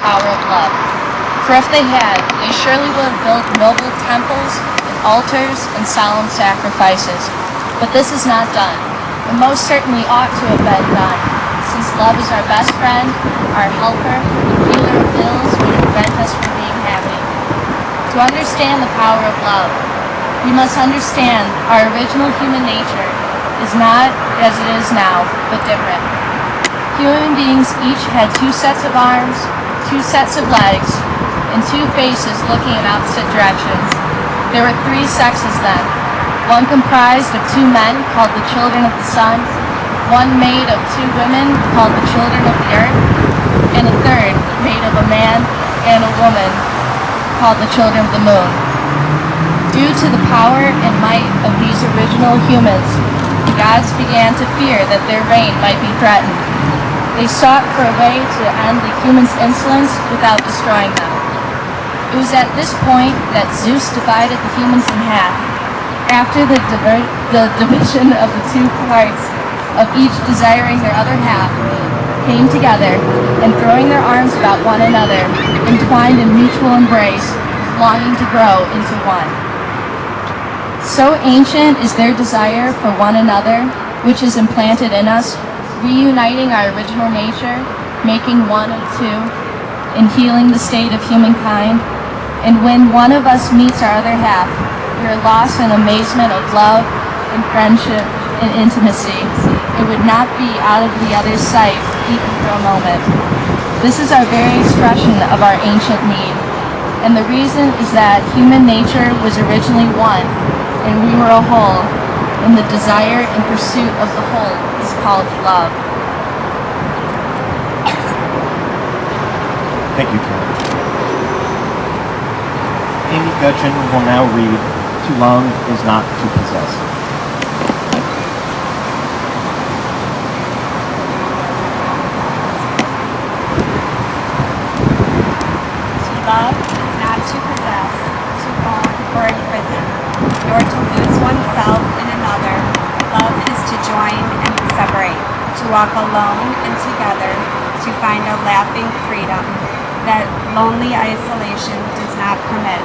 power of love. For if they had, they surely would have built noble temples and altars and solemn sacrifices. But this is not done, and most certainly ought to have been done, since love is our best friend, our helper, and healer of ills which prevent us from being happy. To understand the power of love, we must understand our original human nature is not as it is now, but different. Human beings each had two sets of arms, two sets of legs, and two faces looking in opposite directions. There were three sexes then, one comprised of two men called the children of the sun, one made of two women called the children of the earth, and a third made of a man and a woman called the children of the moon. Due to the power and might of these original humans, the gods began to fear that their reign might be threatened. They sought for a way to end the humans' insolence without destroying them. It was at this point that Zeus divided the humans in half. After the division of the two parts, of each desiring their other half, came together, and throwing their arms about one another, entwined in mutual embrace, longing to grow into one. So ancient is their desire for one another, which is implanted in us, reuniting our original nature, making one of two, and healing the state of humankind. And when one of us meets our other half, we are lost in amazement of love and friendship and intimacy. It would not be out of the other's sight even for a moment. This is our very expression of our ancient need. And the reason is that human nature was originally one, and we were a whole, and the desire and pursuit of the whole is called love. Thank you, Karen. Amy Gudgeon will now read To Love is Not to Possess. To love is not to possess, to own or imprison, nor to lose oneself in another. Love is to join and separate, to walk alone and together, to find a laughing freedom that lonely isolation does not permit.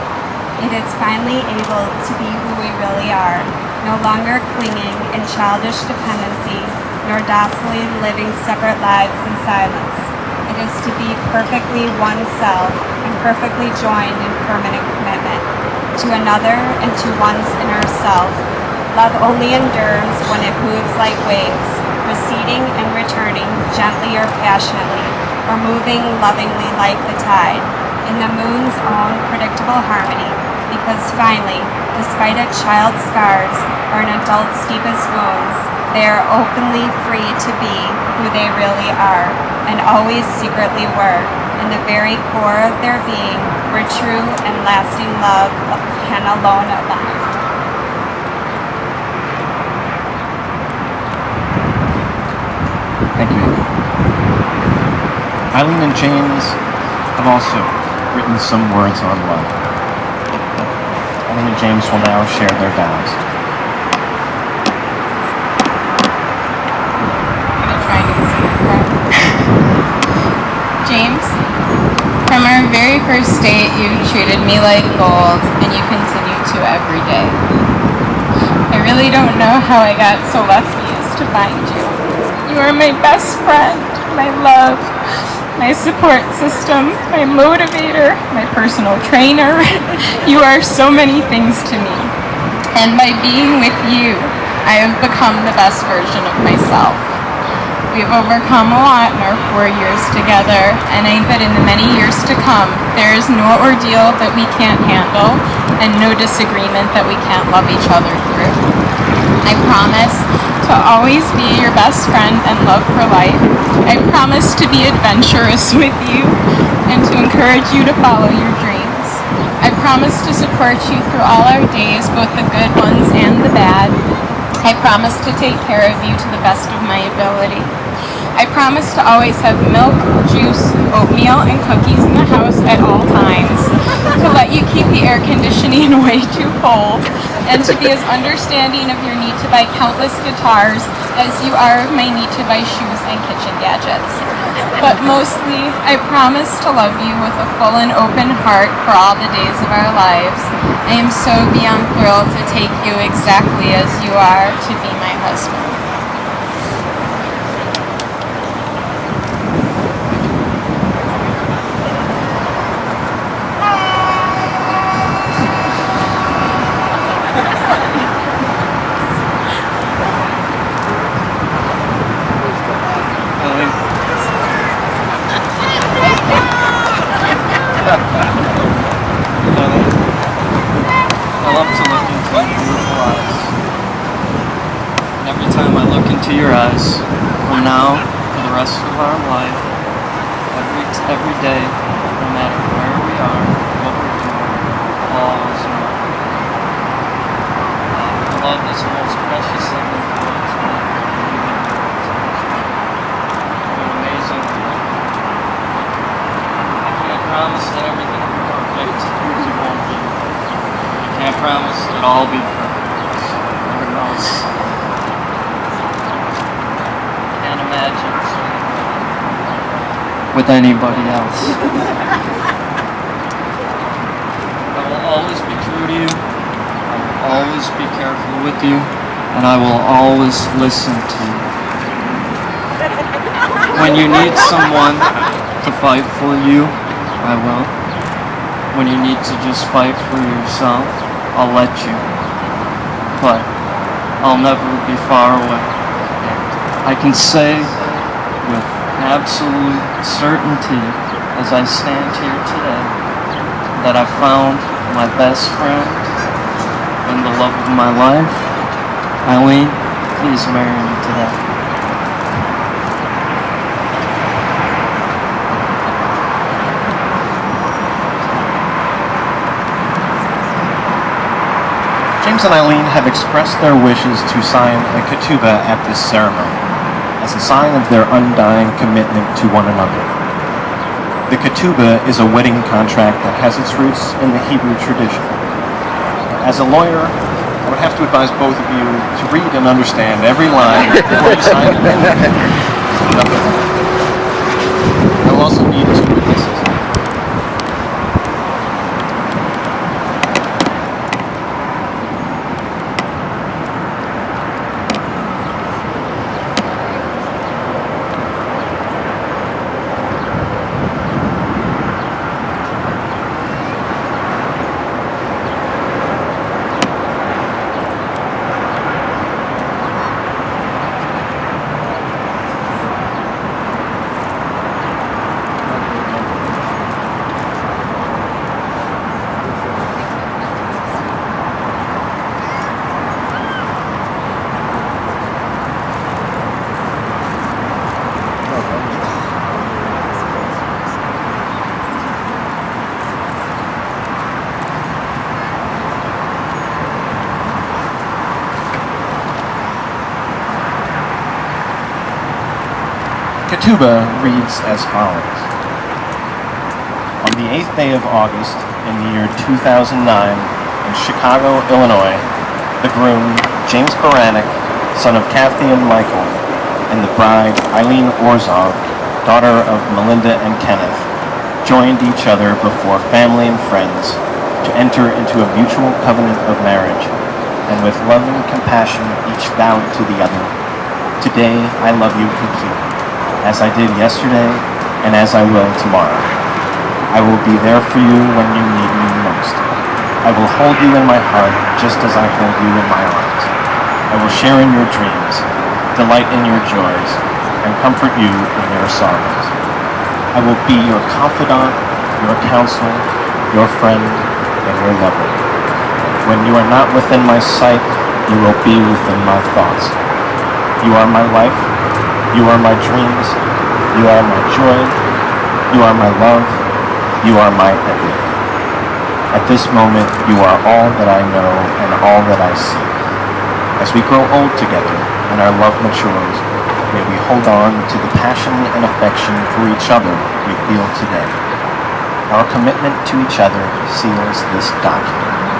It is finally able to be who we really are, no longer clinging in childish dependency, nor docilely living separate lives in silence. It is to be perfectly oneself and perfectly joined in permanent commitment to another and to one's inner self. Love only endures when it moves like waves, receding and returning gently or passionately, or moving lovingly like the tide, in the moon's own predictable harmony, because finally, despite a child's scars or an adult's deepest wounds, they are openly free to be who they really are, and always secretly were, in the very core of their being, where true and lasting love can alone abound. Thank you. Eileen and James have also written some words on love. Eileen and James will now share their vows. I'm gonna try and get some James, from our very first date, you treated me like gold, and you continue to every day. I really don't know how I got so lucky as to find you. You are my best friend, my love, my support system, my motivator, my personal trainer. You are so many things to me. And by being with you, I have become the best version of myself. We've overcome a lot in our 4 years together, and I bet in the many years to come, there is no ordeal that we can't handle and no disagreement that we can't love each other through. I promise to always be your best friend and love for life. I promise to be adventurous with you and to encourage you to follow your dreams. I promise to support you through all our days, both the good ones and the bad. I promise to take care of you to the best of my ability. I promise to always have milk, juice, oatmeal, and cookies in the house at all times, to let you keep the air conditioning way too cold, and to be as understanding of your need to buy countless guitars as you are of my need to buy shoes and kitchen gadgets. But mostly, I promise to love you with a full and open heart for all the days of our lives. I am so beyond thrilled to take you exactly as you are to be my husband. I love to look into your beautiful eyes. And every time I look into your eyes, from now to the rest of our life, every day, no matter where we are, what we're doing, I'll always know. Love is the most precious thing in the world to me. You're an amazing woman. I can't promise that everything will be perfect, because it won't be. I can't promise that I'll be perfect, because Lord knows. I can't imagine with anybody else. I will always be true to you. I will always be careful with you, and I will always listen to you. When you need someone to fight for you, I will. When you need to just fight for yourself, I'll let you. But I'll never be far away. I can say with absolute certainty, as I stand here today, that I found my best friend and the love of my life. Eileen, please marry me today. James and Eileen have expressed their wishes to sign a ketubah at this ceremony, as a sign of their undying commitment to one another. The ketubah is a wedding contract that has its roots in the Hebrew tradition. As a lawyer, I would have to advise both of you to read and understand every line before you sign it. I will also need two witnesses. Ketubah reads as follows. On the 8th day of August in the year 2009 in Chicago, Illinois, the groom, James Baranek, son of Kathy and Michael, and the bride, Eileen Orzov, daughter of Melinda and Kenneth, joined each other before family and friends to enter into a mutual covenant of marriage, and with love and compassion each vowed to the other, "Today I love you completely, as I did yesterday, and as I will tomorrow. I will be there for you when you need me most. I will hold you in my heart just as I hold you in my arms. I will share in your dreams, delight in your joys, and comfort you in your sorrows. I will be your confidant, your counselor, your friend, and your lover. When you are not within my sight, you will be within my thoughts. You are my life. You are my dreams, you are my joy, you are my love, you are my everything. At this moment, you are all that I know and all that I see. As we grow old together and our love matures, may we hold on to the passion and affection for each other we feel today. Our commitment to each other seals this document.